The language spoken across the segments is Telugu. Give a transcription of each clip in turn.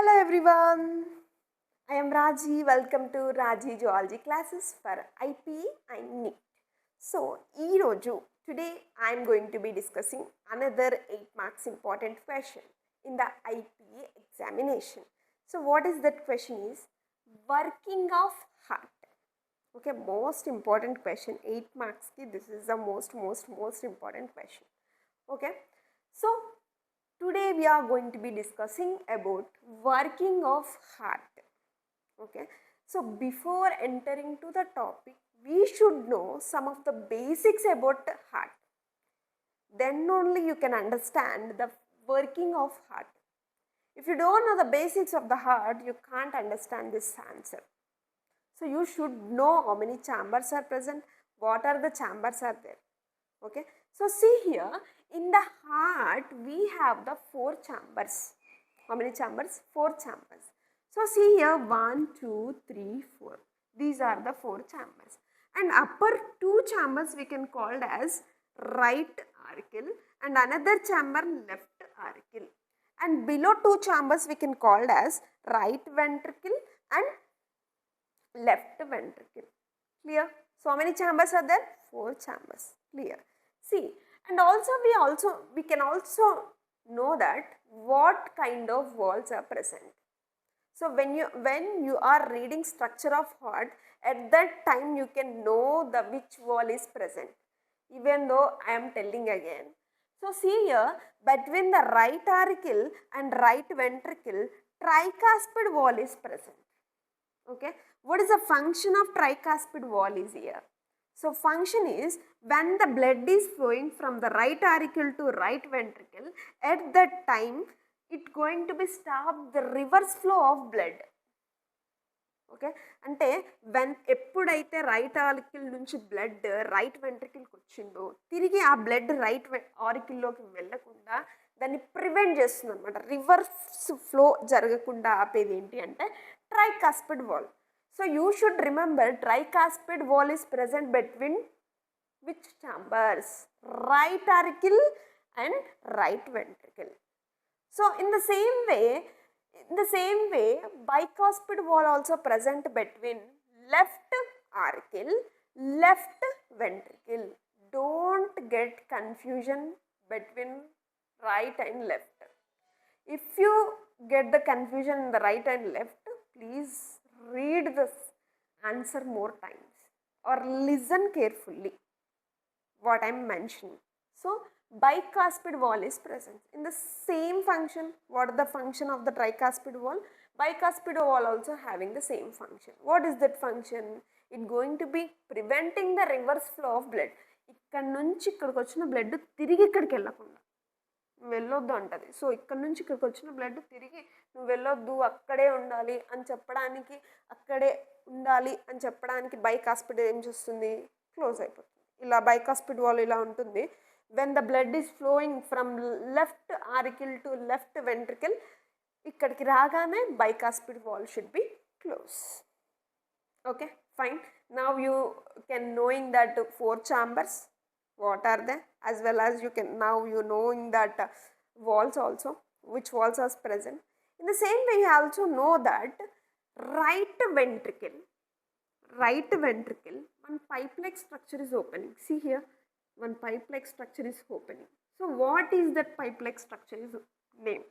Hello everyone, I am Raji. Welcome to Raji Geology classes for IP and NEET. So, today I am going to be discussing another 8 marks important question in the IP examination. So, what is that question is working of heart. Okay, most important question, 8 marks ki this is the most important question. Okay, so today we are going to be discussing about working of heart. Okay, so before entering to the topic, we should know some of the basics about heart. Then only you can understand the working of heart. If you don't know the basics of the heart, you can't understand this answer. So you should know how many chambers are present, what are the chambers are there. Okay, so see here, in the heart we have the 4 chambers. How many chambers? 4 chambers. So see here, 1, 2, 3, 4. These are the 4 chambers. And upper 2 chambers we can call as right auricle and another chamber left auricle. And below 2 chambers we can call as right ventricle and left ventricle. Clear? So how many chambers are there? 4 chambers. Clear? See, and also we can also know that what kind of walls are present. So when you are reading structure of heart, at that time you can know the which wall is present, even though I am telling again. So see here, between the right auricle and right ventricle, tricuspid wall is present. Okay, what is the function of tricuspid wall is here? So function is when the blood is flowing from the right auricle to right ventricle, at that time it going to be stop the reverse flow of blood. Okay, అంటే when ఎప్పుడైతే రైట్ ఆరికిల్ నుంచి బ్లడ్ రైట్ వెంట్రికల్కి వచ్చిందో తిరిగి ఆ బ్లడ్ రైట్ ఆరికిల్లోకి వెళ్ళకుండా దాన్ని ప్రివెంట్ చేస్తుంది అనమాట. రివర్స్ ఫ్లో జరగకుండా ఆపేది ఏంటి అంటే tricuspid wall. So you should remember tricuspid wall is present between which chambers? Right auricle and right ventricle. So in the same way, bicuspid wall also present between left auricle, left ventricle. Don't get confusion between right and left. If you get the confusion in the right and left, please read this answer more times or listen carefully what I am mentioning. So bicuspid wall is present in the same function. What is the function of the tricuspid wall? Bicuspid wall also having the same function. What is that function? It going to be preventing the reverse flow of blood. ఇక్కడ నుంచి ఇక్కడికి వచ్చిన బ్లడ్ తిరిగి ఇక్కడికి వెళ్ళకుండా వెళ్ళొద్దు అంటది. సో ఇక్కడ నుంచి ఇక్కడికి వచ్చిన బ్లడ్ తిరిగి నువ్వు వెళ్ళొద్దు అక్కడే ఉండాలి అని చెప్పడానికి, అక్కడే ఉండాలి అని చెప్పడానికి బైకాస్పిడ్ ఏం చేస్తుంది? క్లోజ్ అయిపోతుంది. ఇలా బైకాస్పిడ్ వాల్ ఇలా ఉంటుంది. when the blood is flowing from left auricle to left ventricle, ikkadiki raagane bicuspid wall should be closed. Okay, fine. Now you can knowing that 4 chambers, what are they, as well as you can now you knowing that walls also, which walls are present. In the same way, you also know that right ventricle, one pipe-like structure is opening. See here, one pipe-like structure is opening. So what is that pipe-like structure is name?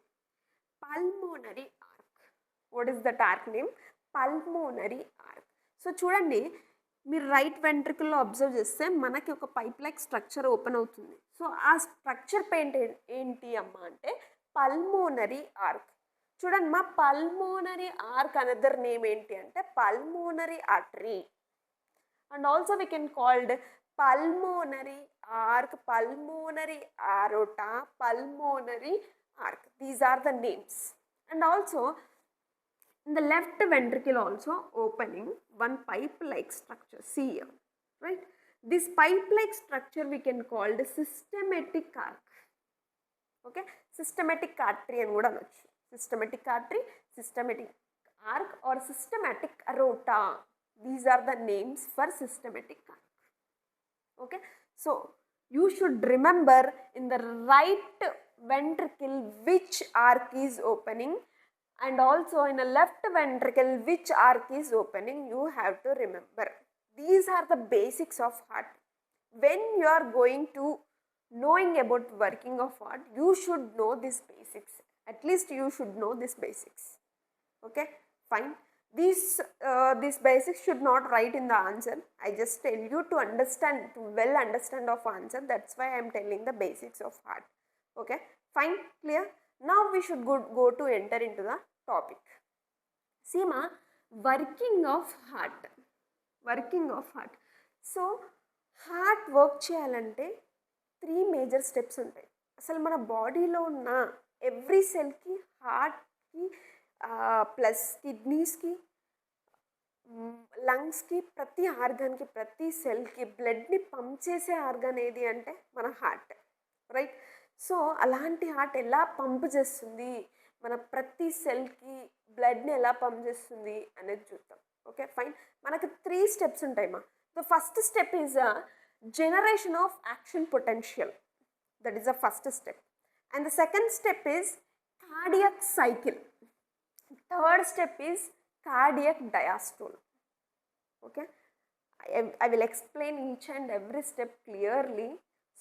Pulmonary arc. What is that arc name? Pulmonary arc. So చూడండి, మీరు రైట్ వెంట్రికల్లో అబ్జర్వ్ చేస్తే మనకి ఒక పైప్-లైక్ స్ట్రక్చర్ ఓపెన్ అవుతుంది. సో ఆ స్ట్రక్చర్ పెయింట్ ఏంటి అమ్మా అంటే పల్మోనరీ ఆర్క్. చూడండి మా పల్మోనరీ ఆర్క్ అనదర్ నేమ్ ఏంటి అంటే pulmonary artery. And also we can called pulmonary arc, pulmonary aorta, pulmonary arc. These are the names. And also in the left ventricle also opening one pipe-like structure. See here, right? This pipe-like structure we can call the systematic arc. Okay, systematic artery and kuda anochu. Systematic artery, systematic arc or systematic aorta. These are the names for systematic arc. Okay, so you should remember in the right ventricle which arc is opening and also in a left ventricle which arc is opening, you have to remember. These are the basics of heart. When you are going to knowing about working of heart, you should know these basics. At least you should know these basics. Okay, fine. These basics should not write in the answer. I just tell you to understand, to well understand of answer. That's why I am telling the basics of heart. Okay, fine, clear. Now we should go to enter into the topic. See ma, working of heart. Working of heart. So heart work చేయాలంటే 3 మేజర్ స్టెప్స్ ఉంటాయి. అసలు మన బాడీలో ఉన్న ఎవ్రీ సెల్కి, హార్ట్కి ప్లస్ కిడ్నీస్కి, లంగ్స్కి, ప్రతి ఆర్గాన్కి, ప్రతి సెల్కి బ్లడ్ని పంప్ చేసే ఆర్గాన్ ఏది అంటే మన హార్ట్, రైట్? సో అలాంటి హార్ట్ ఎలా పంప్ చేస్తుంది, మన ప్రతి సెల్కి బ్లడ్ని ఎలా పంప్ చేస్తుంది అనేది చూద్దాం. Okay, fine. మనకు 3 స్టెప్స్ ఉంటాయి మా. The first step is a generation of action potential. That is the first step. And the second step is cardiac cycle. Third step is cardiac diastole. Okay, I will explain each and every step clearly.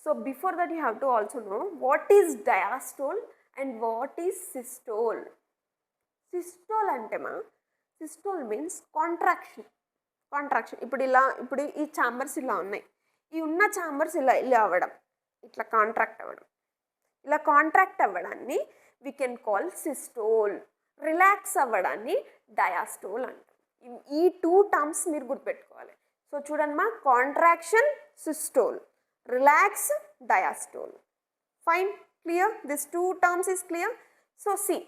So before that you have to also know what is diastole and what is systole. Systole ante ma, systole means contraction. ఇప్పుడు ఈ ఛాంబర్స్ ఇలా ఉన్నాయి, ఈ ఉన్న ఛాంబర్స్ ఇలా అవ్వడం, ఇట్లా కాంట్రాక్ట్ అవ్వడాన్ని we can call systole. Relax అవ్వడాన్ని డయాస్టోల్ అంటాం. ఈ 2 టర్మ్స్ మీరు గుర్తుపెట్టుకోవాలి. సో చూడండి మా, contraction systole, relax diastole. Fine, clear? This 2 terms is clear. So see,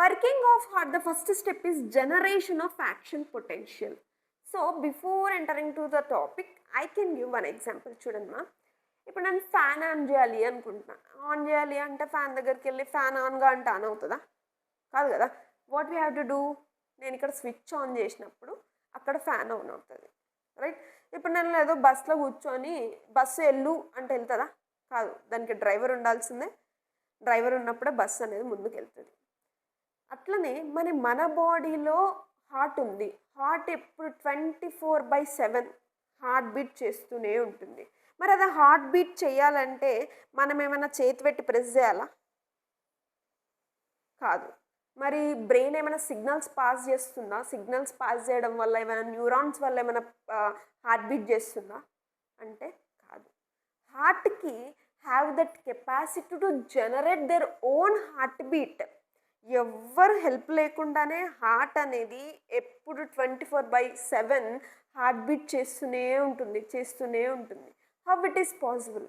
working of heart, the first step is generation of action potential. So before entering to the topic I can give one example. చూడండి మా, ఇప్పుడు నేను ఫ్యాన్ ఆన్ చేయాలి అనుకుంటున్నాను. ఆన్ చేయాలి అంటే ఫ్యాన్ దగ్గరికి వెళ్ళి ఫ్యాన్ ఆన్గా అంటే ఆన్ అవుతుందా? కాదు కదా. What we have to do, నేను ఇక్కడ స్విచ్ ఆన్ చేసినప్పుడు అక్కడ ఫ్యాన్ ఆన్ అవుతుంది, రైట్? ఇప్పుడు నేను ఏదో బస్సులో కూర్చొని బస్సు వెళ్ళు అంటే వెళ్తుందా? కాదు, దానికి డ్రైవర్ ఉండాల్సిందే. డ్రైవర్ ఉన్నప్పుడే బస్సు అనేది ముందుకు వెళ్తుంది. అట్లనే మన బాడీలో హార్ట్ ఉంది. హార్ట్ ఎప్పుడు 24/7 హార్ట్ బీట్ చేస్తూనే ఉంటుంది. మరి అది హార్ట్ బీట్ చేయాలంటే మనం ఏమైనా చేతి పెట్టి ప్రెస్ చేయాలా? కాదు. మరి బ్రెయిన్ ఏమైనా సిగ్నల్స్ పాస్ చేస్తుందా? సిగ్నల్స్ పాస్ చేయడం వల్ల ఏమైనా న్యూరాన్స్ వల్ల ఏమైనా హార్ట్ బీట్ చేస్తుందా అంటే కాదు. హార్ట్కి have that capacity to generate their own heart beat. ఎవ్వరు హెల్ప్ లేకుండానే హార్ట్ అనేది ఎప్పుడు 24/7 హార్ట్ బీట్ చేస్తూనే ఉంటుంది. How it is possible?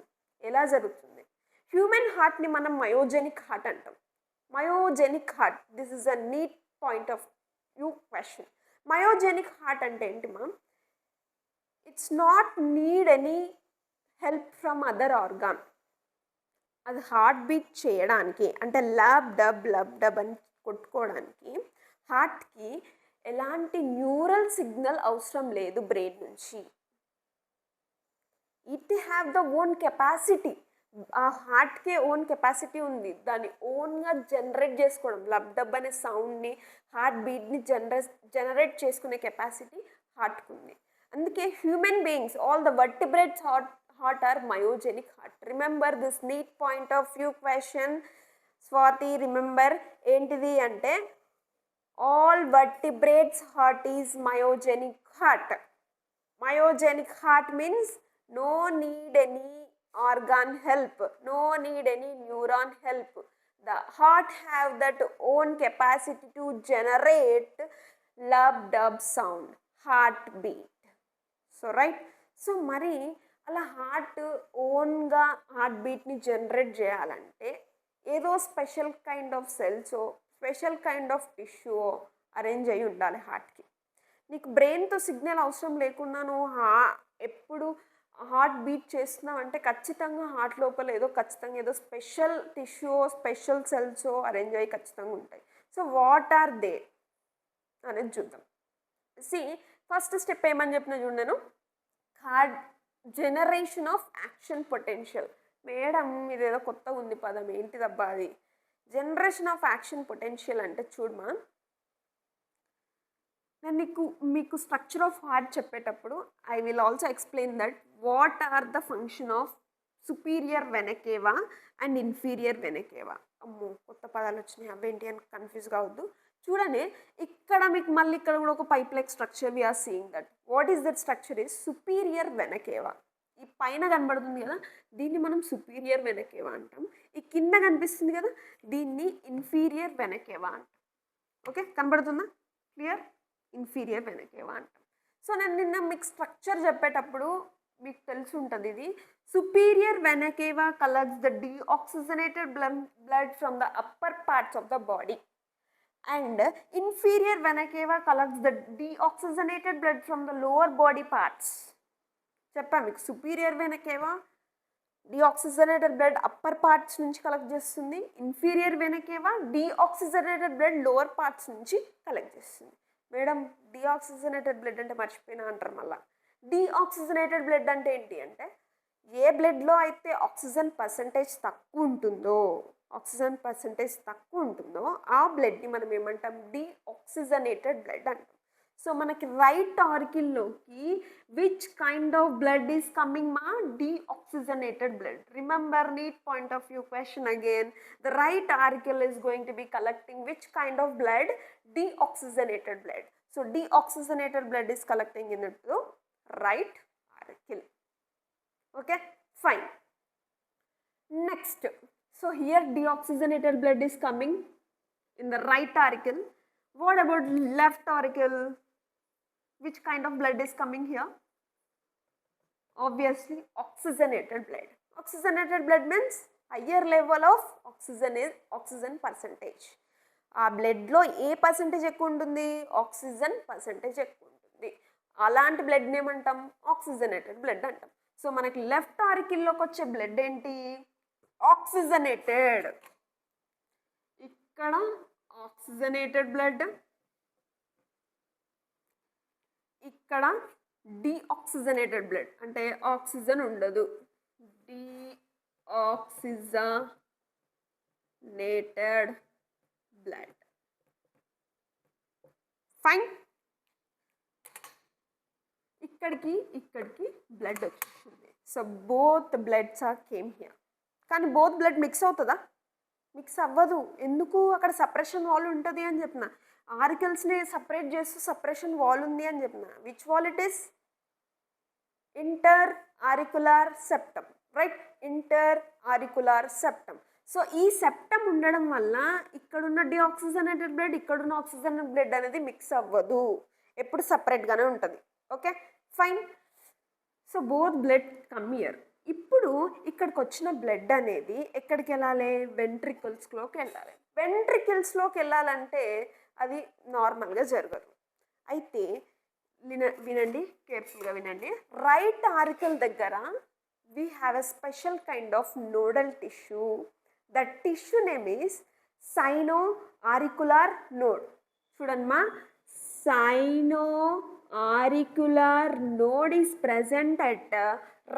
ఎలా జరుగుతుంది? హ్యూమన్ హార్ట్ని మనం మయోజెనిక్ హార్ట్ అంటాం. Myogenic heart, this is a neat point of view question. Myogenic heart అంటే ఏంటి మా? It's not need any help from other organ. అది హార్ట్ బీట్ చేయడానికి అంటే లబ్ డబ్ అని కొట్టుకోవడానికి హార్ట్కి ఎలాంటి న్యూరల్ సిగ్నల్ అవసరం లేదు బ్రెయిన్ నుంచి. It have the own capacity. ఆ హార్ట్కి ఓన్ కెపాసిటీ ఉంది. దాన్ని ఓన్గా జనరేట్ చేసుకోవడం, లబ్ డబ్ అనే సౌండ్ని, హార్ట్ బీట్ని జనరేట్ చేసుకునే కెపాసిటీ హార్ట్కి ఉంది. అందుకే human beings, all the vertebrates heart are myogenic heart. Remember this neat point of view question. Swati, remember entidi ante all vertebrates heart is myogenic heart. Myogenic heart means no need any organ help, no need any neuron help. The heart have that own capacity to generate lub dub sound, heartbeat. So right, so mari అలా హార్ట్ ఓన్గా హార్ట్ బీట్ని జనరేట్ చేయాలంటే ఏదో special kind of Celso, special kind of tissue arrange అయ్యి ఉండాలి హార్ట్కి. నీకు బ్రెయిన్తో సిగ్నల్ అవసరం లేకుండా నువ్వు ఎప్పుడు హార్ట్ బీట్ చేస్తున్నావు అంటే ఖచ్చితంగా హార్ట్ లోపల ఖచ్చితంగా ఏదో special tissue, special Celso arrange అయ్యి ఖచ్చితంగా ఉంటాయి. సో వాట్ ఆర్ దే అనేది చూద్దాం. సి, ఫస్ట్ స్టెప్ ఏమని చెప్పిన చూడు నేను, generation of action potential. Madam ఇదేదో కొత్తగా ఉంది పదం, ఏంటిదబ్బా అది? జనరేషన్ ఆఫ్ యాక్షన్ పొటెన్షియల్ అంటే చూడమా, నేను మీకు స్ట్రక్చర్ ఆఫ్ హార్ట్ చెప్పేటప్పుడు I will also explain that what are the function of superior vena cava and inferior vena cava. అమ్మో కొత్త పదాలు వచ్చినాయి, అవేంటి అని కన్ఫ్యూజ్ కావద్దు. చూడండి ఇక్కడ మీకు మళ్ళీ ఇక్కడ కూడా ఒక pipe like structure we're seeing that. What is that structure is superior vena cava. ఈ పైన కనబడుతుంది కదా, దీన్ని మనం సుపీరియర్ వెనకేవా అంటాం. ఈ కింద కనిపిస్తుంది కదా, దీన్ని ఇన్ఫీరియర్ వెనకేవా అంటాం. ఓకే, కనబడుతుందా? క్లియర్? ఇన్ఫీరియర్ వెనకేవా అంటాం. సో నేను నిన్న మీకు స్ట్రక్చర్ చెప్పేటప్పుడు మీకు తెలిసి ఉంటుంది ఇది. Superior vena cava collects the deoxygenated blood from the upper parts of the body and inferior vena cava collects the deoxygenated blood from the lower body parts. చెప్పా మీకు, superior vena cava deoxygenated blood upper parts నుంచి కలెక్ట్ చేస్తుంది, inferior vena cava deoxygenated blood lower parts నుంచి కలెక్ట్ చేస్తుంది. మేడం డీఆక్సిజనేటెడ్ బ్లడ్ అంటే మర్చిపోయినా అంటారు మళ్ళీ. డీఆక్సిజనేటెడ్ బ్లడ్ అంటే ఏంటి అంటే, ఏ బ్లడ్లో అయితే ఆక్సిజన్ పర్సంటేజ్ తక్కువ ఉంటుందో ఆ బ్లడ్ని మనం ఏమంటాం? డీఆక్సిజనేటెడ్ బ్లడ్ అంటాం. సో మనకి రైట్ ఆర్కిల్లోకి which kind of blood is coming? మా deoxygenated blood. Remember, NEET point of view question again. The right auricle is going to be collecting which kind of blood? Deoxygenated blood. So deoxygenated blood is collecting in the right article. Okay, fine. Next, so here deoxygenated blood is coming in the right auricle. What about left auricle? Which kind of blood is coming here? Obviously oxygenated blood. Oxygenated blood means higher level of oxygen is oxygen percentage. ఆ బ్లడ్లో ఏ పర్సంటేజ్ ఎక్కువ ఉంటుంది? ఆక్సిజన్ పర్సంటేజ్ ఎక్కువ ఉంటుంది. అలాంటి బ్లడ్ని ఏమంటాం? ఆక్సిజనేటెడ్ బ్లడ్ అంటాం. సో మనకి లెఫ్ట్ ఆరికిల్లోకి వచ్చే బ్లడ్ ఏంటి? ఆక్సిజనేటెడ్. ఇక్కడ ఆక్సిజనేటెడ్ బ్లడ్, ఇక్కడ డీఆక్సిజనేటెడ్ బ్లడ్ అంటే ఆక్సిజన్ ఉండదు, డీఆక్సిజనేటెడ్ బ్లడ్. ఫైన్. ఇక్కడికి బ్లడ్ వచ్చేసింది. So both bloods are came here. కానీ బోత్ బ్లడ్ మిక్స్ అవుతుందా? మిక్స్ అవ్వదు. ఎందుకు? అక్కడ సపరేషన్ వాల్ ఉంటుంది అని చెప్పిన. ఆరికల్స్ని సపరేట్ చేస్తూ సపరేషన్ వాల్ ఉంది అని చెప్పిన. Which wall it is? Interauricular septum, right? Interauricular septum. So ఈ సెప్టమ్ ఉండడం వల్ల ఇక్కడున్న డీఆక్సిజనేటెడ్ బ్లడ్, ఇక్కడున్న ఆక్సిజనేటెడ్ బ్లడ్ అనేది మిక్స్ అవ్వదు, ఎప్పుడు సపరేట్గానే ఉంటుంది. Okay, fine. So both blood come here. ఇప్పుడు ఇక్కడికి వచ్చిన బ్లడ్ అనేది ఎక్కడికి వెళ్ళాలి? వెంట్రికల్స్లోకి వెళ్ళాలి. వెంట్రికల్స్లోకి వెళ్ళాలంటే అది నార్మల్గా జరగదు. అయితే వినండి, కేర్ఫుల్గా వినండి. రైట్ ఆరికల్ దగ్గర we have a special kind of nodal tissue. That tissue name is sino-auricular node. చూడమ్మా, sino-auricular node is present at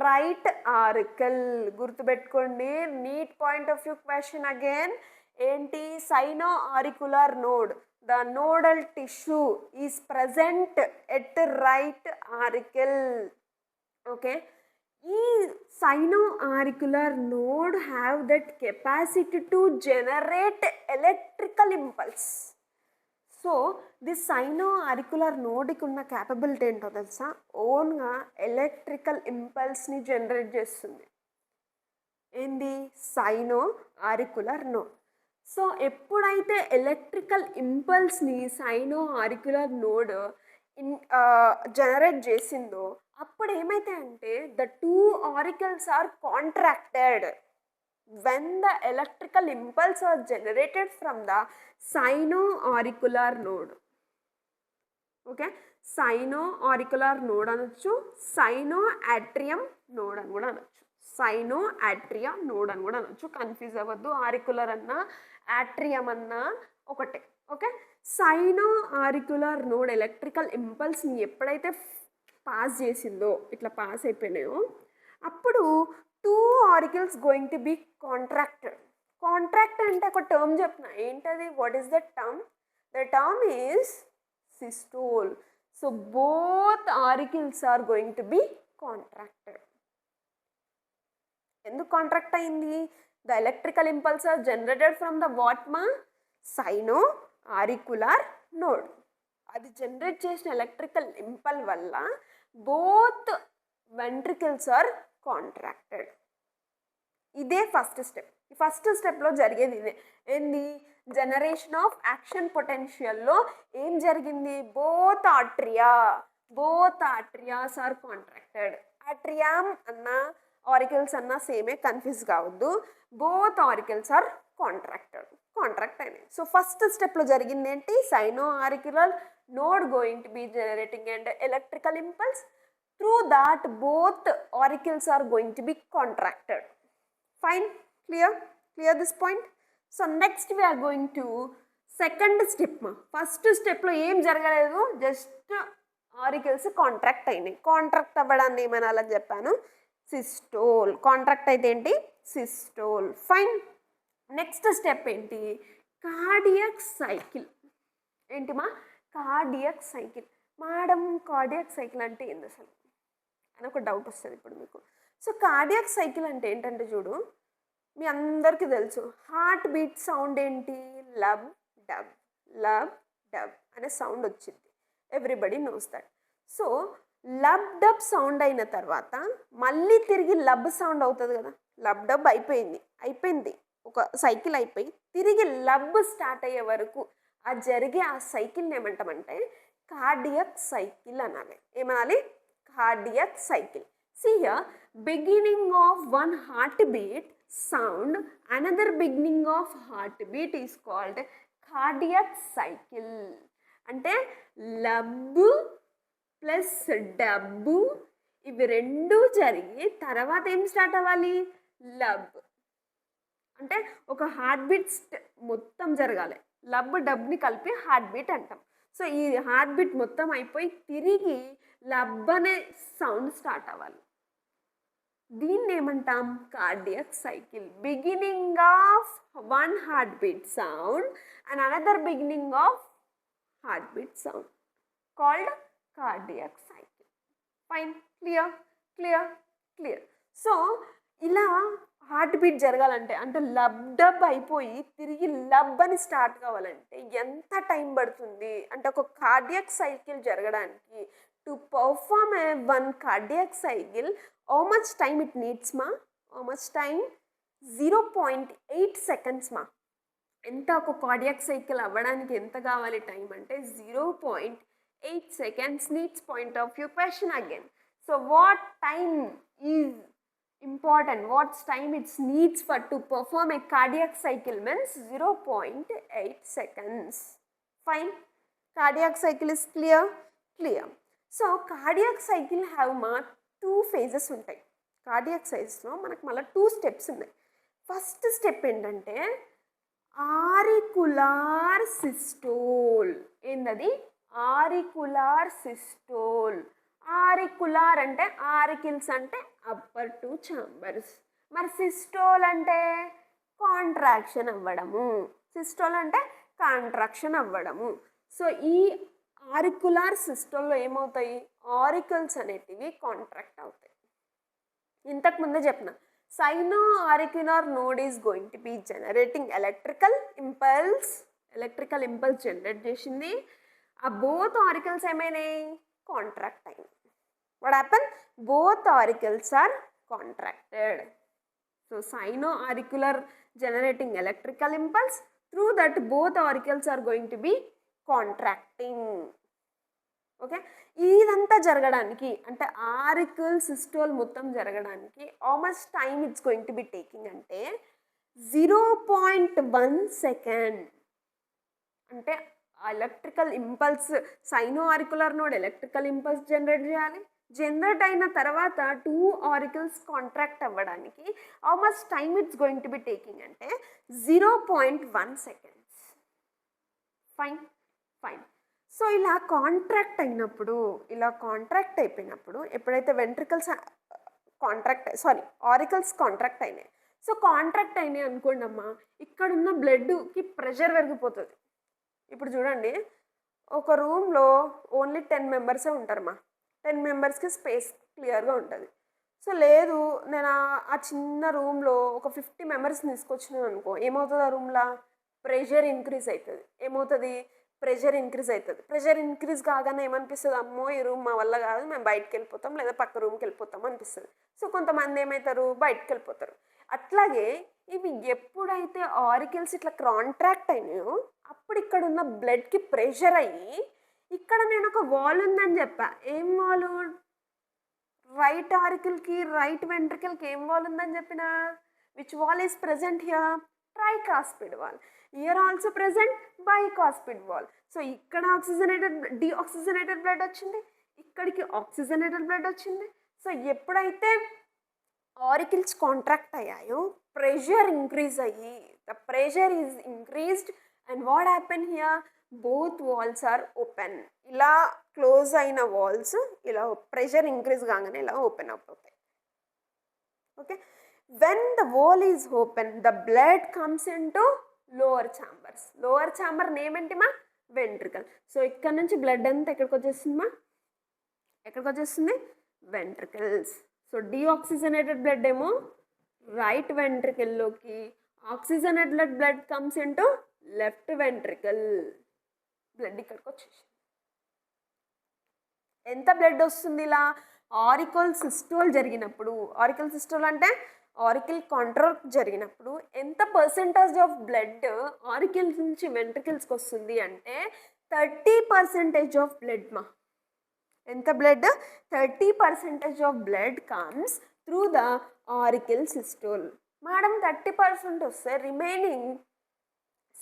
right auricle. గుర్తుపెట్టుకోండి, neat point of view question again. ఏంటి? sino-auricular node. The nodal tissue is present at right auricle. Okay. ఈ sino-auricular node have that capacity to generate electrical impulse. So this sino-auricular నోడ్కి ఉన్న క్యాపబిలిటీ ఏంటో తెలుసా? ఓన్గా ఎలక్ట్రికల్ ఇంపల్స్ని జనరేట్ చేస్తుంది. ఏంది? sino-auricular node. సో ఎప్పుడైతే ఎలక్ట్రికల్ ఇంపల్స్ని sino-auricular నోడ్ జనరేట్ చేసిందో అప్పుడు ఏమైతే అంటే the two auricles are contracted when the electrical impulse are generated from the sino-auricular node. Okay, sino-auricular node అనొచ్చు, sino-atrium node అని కూడా అనొచ్చు, sino-atria node అని కూడా అనొచ్చు. కన్ఫ్యూజ్ అవ్వద్దు, ఆరికులర్ అన్నా atrium అన్నా ఒకటే. ఓకే, sino-auricular node ఎలక్ట్రికల్ ఇంపల్స్ని ఎప్పుడైతే పాస్ చేసిందో, ఇట్లా పాస్ అయిపోయినాయో, అప్పుడు two auricles going to be contracted. Contract అంటే ఒక టర్మ్ చెప్పిన. ఏంటది? What is the term? The term is systole. So both auricles are going to be contracted. ఎందుకు కాంట్రాక్ట్ అయింది? The electrical impulse are generated from the what మా? Sinoauricular node. అది జనరేట్ చేసిన ఎలక్ట్రికల్ ఇంపల్ వల్ల బోత్ వెంట్రికల్స్ ఆర్ కాంట్రాక్టెడ్. ఇదే ఫస్ట్ స్టెప్. ఈ ఫస్ట్ స్టెప్లో జరిగేది ఇదే. ఏంది? జనరేషన్ ఆఫ్ యాక్షన్ పొటెన్షియల్లో ఏం జరిగింది? Both atrias are contracted. Atrium అన్న ఆరికల్స్ అన్న సేమే, కన్ఫ్యూజ్ కావద్దు. బోత్ ఆరికల్స్ ఆర్ కాంట్రాక్ట్ అయినాయి. సో ఫస్ట్ స్టెప్లో జరిగింది ఏంటి? Cyano auricular node going to be generating and electrical impulse. Through that both auricles are going to be contracted. Fine, clear this point. So next we are going to second step ma. First step lo em jaragaledu, just auricles contract ayinayi. Contract avvadanni em anala cheppanu, systole. Contract aithe enti? Systole. Fine. Next step enti? Cardiac cycle. Enti ma? Cardiac cycle. Madam, cardiac cycle ante endu asalu అని ఒక డౌట్ వస్తుంది ఇప్పుడు మీకు. సో కార్డియాక్ సైకిల్ అంటే ఏంటంటే చూడు, మీ అందరికీ తెలుసు హార్ట్ బీట్ సౌండ్ ఏంటి? లబ్ డబ్ అనే సౌండ్ వచ్చింది. Everybody knows that. So lub dub sound అయిన తర్వాత మళ్ళీ తిరిగి లబ్ సౌండ్ అవుతుంది కదా. లబ్ డబ్ అయిపోయింది ఒక సైకిల్ అయిపోయి తిరిగి లబ్ స్టార్ట్ అయ్యే వరకు ఆ జరిగే ఆ సైకిల్ని ఏమంటామంటే కార్డియాక్ సైకిల్ అనాలి. ఏమనాలి? Cardiac cycle. See here, beginning of one heartbeat sound, another beginning of heartbeat is called cardiac cycle. అంటే లబ్ ప్లస్ డబ్బు ఇవి రెండు జరిగి తర్వాత ఏం స్టార్ట్ అవ్వాలి? లబ్. అంటే ఒక హార్ట్ బీట్ మొత్తం జరగాలి. లబ్ డబ్ని కలిపి హార్ట్ బీట్ అంటాం. సో ఈ హార్ట్ బీట్ మొత్తం అయిపోయి తిరిగి లబ్ అనే సౌండ్ స్టార్ట్ అవ్వాలి. దీన్ని ఏమంటాం? Cardiac cycle. Beginning of one heart beat sound and another beginning of heart beat sound called cardiac cycle. Fine, clear. So ఇలా హార్ట్ బీట్ జరగాలంటే, అంటే లబ్ డబ్ అయిపోయి తిరిగి లబ్ అని స్టార్ట్ కావాలంటే ఎంత టైం పడుతుంది అంటే ఒక కార్డియాక్ సైకిల్ జరగడానికి to perform one cardiac cycle how much time it needs ma? How much time? 0.8 seconds ma. ఎంత ఒక కార్డియాక్ సైకిల్ అవ్వడానికి ఎంత కావాలి టైం అంటే 0.8 seconds needs. Point of view question again. So what time is important? What time it needs for to perform a cardiac cycle means 0.8 seconds. Fine. Cardiac cycle is clear. So cardiac cycle have ma 2 phases ఉంటాయి. కార్డియాక్ సైకిల్స్లో మనకు మళ్ళీ 2 steps ఉన్నాయి. ఫస్ట్ స్టెప్ ఏంటంటే ఆరికులార్ సిస్టోల్. ఏందది? ఆరికులార్ సిస్టోల్. ఆరికులార్ అంటే ఆరికిల్స్ అంటే అప్పర్ 2 ఛాంబర్స్. మరి సిస్టోల్ అంటే కాంట్రాక్షన్ అవ్వడము. సో ఈ ఆరికులార్ సిస్టోల్లో ఏమవుతాయి? ఆరికల్స్ అనేటివి కాంట్రాక్ట్ అవుతాయి. ఇంతకు ముందే చెప్పిన sino auricular node is going to be generating electrical impulse generate చేసింది. ఆ బోత్ ఆరికల్స్ ఏమైనాయి? కాంట్రాక్ట్ అయినాయి. What happen? Both auricles are contracted. So sino auricular generating electrical impulse, through that both auricles are going to be contracting. Okay, ఇదంతా జరగడానికి అంటే ఆరికల్ సిస్టోల్ మొత్తం జరగడానికి how much time it's going to be taking అంటే 0.1 సెకండ్. అంటే electrical impulse cyano auricular node electrical impulse generate చేయాలి. జనరేట్ అయిన తర్వాత 2 ఆరికల్స్ కాంట్రాక్ట్ అవ్వడానికి how much time it's going to be taking అంటే 0.1 సెకండ్స్. ఫైన్. సో ఇలా కాంట్రాక్ట్ అయిపోయినప్పుడు ఎప్పుడైతే వెంట్రికల్స్ ఆరికల్స్ కాంట్రాక్ట్ అయినాయి. సో కాంట్రాక్ట్ అయినాయి అనుకోండి అమ్మా, ఇక్కడున్న బ్లడ్కి ప్రెషర్ పెరిగిపోతుంది. ఇప్పుడు చూడండి, ఒక రూమ్లో ఓన్లీ 10 మెంబర్సే ఉంటారమ్మా. 10 మెంబర్స్కి స్పేస్ క్లియర్గా ఉంటుంది. సో లేదు, నేను ఆ చిన్న రూమ్లో ఒక 50 మెంబర్స్ని తీసుకొచ్చినాను అనుకో, ఏమవుతుంది? ఆ రూమ్లో ప్రెషర్ ఇంక్రీజ్ అవుతుంది. ఏమవుతుంది? ప్రెషర్ ఇంక్రీజ్ అవుతుంది. ప్రెషర్ ఇంక్రీజ్ కాగానే ఏమనిపిస్తుంది? అమ్మో ఈ రూమ్ మా వల్ల కాదు, మేము బయటకు వెళ్ళిపోతాం లేదా పక్క రూమ్కి వెళ్ళిపోతాం అనిపిస్తుంది. సో కొంతమంది ఏమవుతారు? బయటకు వెళ్ళిపోతారు. అట్లాగే ఇవి ఎప్పుడైతే ఆరికల్స్ ఇట్లా కాంట్రాక్ట్ అయినాయో అప్పుడు ఇక్కడ ఉన్న బ్లడ్కి ప్రెషర్ అయ్యి, ఇక్కడ నేను ఒక వాల్ ఉందని చెప్పా. ఏం వాల్? రైట్ ఆరికల్కి రైట్ వెంట్రికల్కి ఏం వాల్ ఉందని చెప్పిన? Which valve is present here? Tricuspid valve. Here also present bicuspid valve. So ఇక్కడ ఆక్సిజనేటెడ్ డీఆక్సిజనేటెడ్ బ్లడ్ వచ్చింది, ఇక్కడికి ఆక్సిజనేటెడ్ బ్లడ్ వచ్చింది. సో ఎప్పుడైతే ఆరికల్స్ కాంట్రాక్ట్ అయ్యాయో ప్రెషర్ ఇంక్రీజ్ అయ్యి, the pressure is increased and what happen here? Both valves are open. ఇలా క్లోజ్ అయిన వాల్స్ ఇలా ప్రెషర్ ఇంక్రీజ్ కాగానే ఇలా ఓపెన్ అయిపోతాయి. Okay, when the wall is open the blood comes in to lower chambers. Lower chamber name ఏంటిమా? వెంట్రికల్. సో ఇక్కడ నుంచి బ్లడ్ అంతా ఎక్కడికి వచ్చేస్తుందిమా? ఎక్కడికి వచ్చేస్తుంది? వెంట్రికల్స్. సో డీఆక్సిజనేటెడ్ బ్లడ్ ఏమో రైట్ వెంట్రికల్లోకి, oxygenated blood comes into left ventricle. Blood ఇక్కడికి వచ్చేసి ఎంత బ్లడ్ వస్తుంది? ఇలా ఆరికల్ సిస్టోల్ జరిగినప్పుడు, ఆరికల్ సిస్టోల్ అంటే ఆరికల్ కాంట్రాక్ట్ జరిగినప్పుడు ఎంత పర్సెంటేజ్ ఆఫ్ బ్లడ్ ఆరికల్స్ నుంచి వెంట్రికల్స్కి వస్తుంది అంటే 30% ఆఫ్ బ్లడ్ మా. ఎంత blood? 30% of blood comes through the auricle systole. Madam 30% వస్తే రిమైనింగ్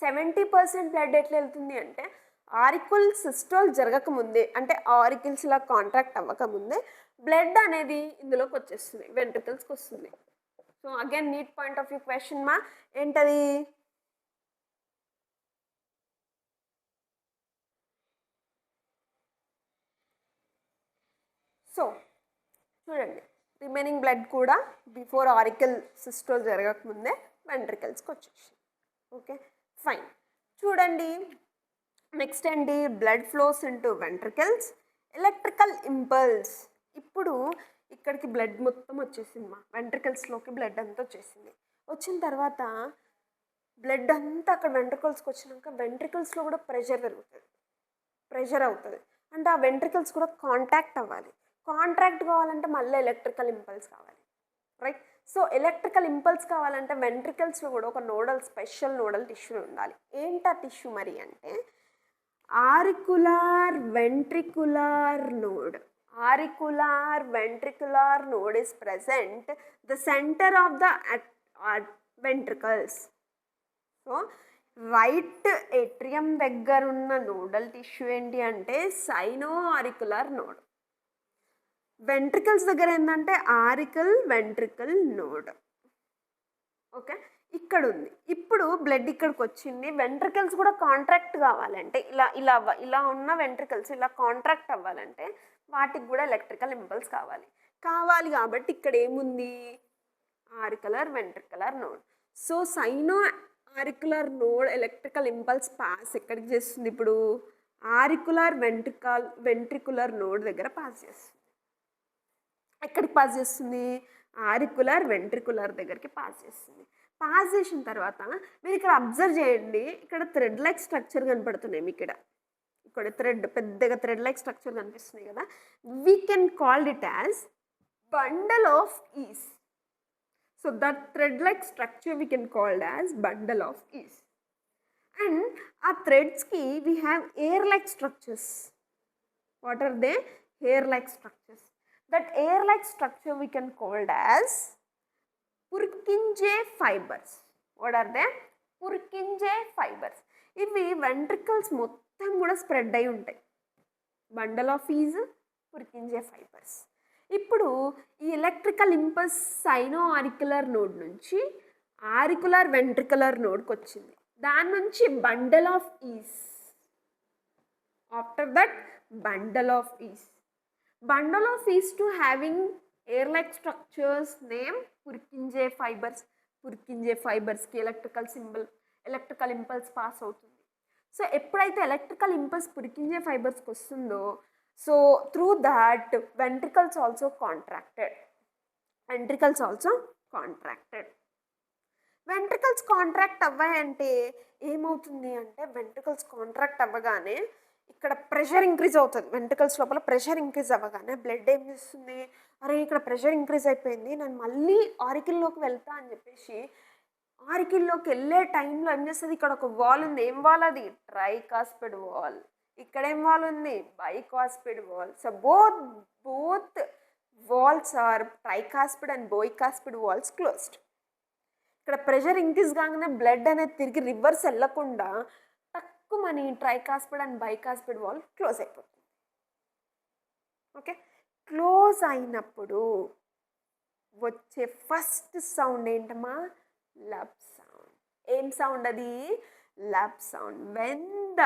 70% బ్లడ్ ఎట్లా వెళ్తుంది అంటే ఆరికల్ సిస్టోల్ జరగకముందే, అంటే ఆరికల్స్ ఇలా కాంట్రాక్ట్ అవ్వకముందే బ్లడ్ అనేది ఇందులోకి వచ్చేస్తుంది, వెంట్రికల్స్కి వస్తుంది. So again neat point of view question మా. ఏంటది? సో చూడండి, రిమైనింగ్ బ్లడ్ కూడా బిఫోర్ ఆరికల్ సిస్టోల్ జరగకముందే వెంట్రికల్స్కి వచ్చేసి. Okay fine. చూడండి నెక్స్ట్ ఏంటి? Blood flows into ventricles, electrical impulse. ఇప్పుడు ఇక్కడికి బ్లడ్ మొత్తం వచ్చేసింది మా, వెంట్రికల్స్లోకి బ్లడ్ అంతా వచ్చేసింది. వచ్చిన తర్వాత బ్లడ్ అంతా అక్కడ వెంట్రికల్స్కి వచ్చినాక వెంట్రికల్స్లో కూడా ప్రెషర్ పెరుగుతుంది, ప్రెషర్ అవుతుంది. అంటే ఆ వెంట్రికల్స్ కూడా కాంటాక్ట్ అవ్వాలి. కాంట్రాక్ట్ కావాలంటే మళ్ళీ ఎలక్ట్రికల్ ఇంపల్స్ కావాలి, రైట్? సో ఎలక్ట్రికల్ ఇంపల్స్ కావాలంటే వెంట్రికల్స్లో కూడా ఒక నోడల్, స్పెషల్ నోడల్ టిష్యూ ఉండాలి. ఏంటా టిష్యూ మరి అంటే auricular ventricular node. Auricular ventricular node is present the center of the ventricles. So right atrium దగ్గర ఉన్న నోడల్ టిష్యూ ఏంటి అంటే సైనో ఆరికులర్ నోడ్. వెంట్రికల్స్ దగ్గర ఏంటంటే ఆరికల్ వెంట్రికల్ నోడ్. ఓకే, ఇక్కడ ఉంది. ఇప్పుడు బ్లడ్ ఇక్కడికి వచ్చింది, వెంట్రికల్స్ కూడా కాంట్రాక్ట్ కావాలంటే ఇలా ఇలా ఇలా ఉన్న వెంట్రికల్స్ ఇలా కాంట్రాక్ట్ అవ్వాలంటే వాటికి కూడా ఎలక్ట్రికల్ ఇంపల్స్ కావాలి. కాబట్టి ఇక్కడ ఏముంది? Auricular ventricular node. So cyano auricular node electrical impulse pass ఎక్కడికి చేస్తుంది? ఇప్పుడు ఆరికులర్ వెంట్రికులర్ నోడ్ దగ్గర పాస్ చేస్తుంది. ఎక్కడికి పాస్ చేస్తుంది? ఆరికులర్ వెంట్రికులర్ దగ్గరికి పాస్ చేస్తుంది. పాస్ చేసిన తర్వాత మీరు ఇక్కడ అబ్జర్వ్ చేయండి, ఇక్కడ థ్రెడ్ లైక్ స్ట్రక్చర్ కనపడుతున్నాయి మీకు. ఇక్కడ థ్రెడ్, పెద్దగా థ్రెడ్ లైక్ స్ట్రక్చర్ కనిపిస్తున్నాయి కదా. We can called it as bundle of His. So that thread like structure we can called as bundle of His. And ఆ థ్రెడ్స్కి we have hair like structures. What are they? hair like structures. That hair like structure we can called as Purkinje fibers. What are they? Purkinje fibers. ఇవి వెంట్రికల్స్ మొత్తం కూడా స్ప్రెడ్ అయి ఉంటాయి. Bundle of His Purkinje fibres. ఇప్పుడు ఈ electrical impulse cyano auricular node నుంచి ఆరికులర్ వెంట్రికులర్ నోడ్కి వచ్చింది. దాని నుంచి bundle of His. After that bundle of His. Bundle of is to having air-like structures name Purkinje fibers. Purkinje fibers ki electrical impulse pass అవుతుంది. సో ఎప్పుడైతే ఎలక్ట్రికల్ ఇంపల్స్ పురికించే ఫైబర్స్కి వస్తుందో, so through that ventricles also contracted. Ventricles also contracted. Ventricles contract అవ్వాయంటే ఏమవుతుంది అంటే, వెంట్రికల్స్ కాంట్రాక్ట్ అవ్వగానే ఇక్కడ ప్రెషర్ ఇంక్రీజ్ అవుతుంది. వెంట్రికల్స్ లోపల ప్రెషర్ ఇంక్రీజ్ అవ్వగానే బ్లడ్ ఏం చేస్తుంది, అరే ఇక్కడ ప్రెషర్ ఇంక్రీజ్ అయిపోయింది, నేను మళ్ళీ ఆరికిల్లోకి వెళ్తా అని చెప్పేసి ఆరికిల్లోకి వెళ్ళే టైంలో ఏం చేస్తుంది, ఇక్కడ ఒక వాల్ ఉంది. ఏం వాల్ అది? Tricuspid valve. ఇక్కడ ఏం వాల్ ఉంది? Bicuspid valve. So both valves are tricuspid and bicuspid valves closed. ఇక్కడ ప్రెషర్ ఇంక్రీజ్ కాగానే బ్లడ్ అనేది తిరిగి రివర్స్ వెళ్ళకుండా తక్కువని tricuspid and bicuspid valve close అయిపోతుంది. ఓకే, క్లోజ్ అయినప్పుడు వచ్చే ఫస్ట్ సౌండ్ ఏంటమ్మా? లబ్ సౌండ్. ఏం సౌండ్ అది? Lub sound. When the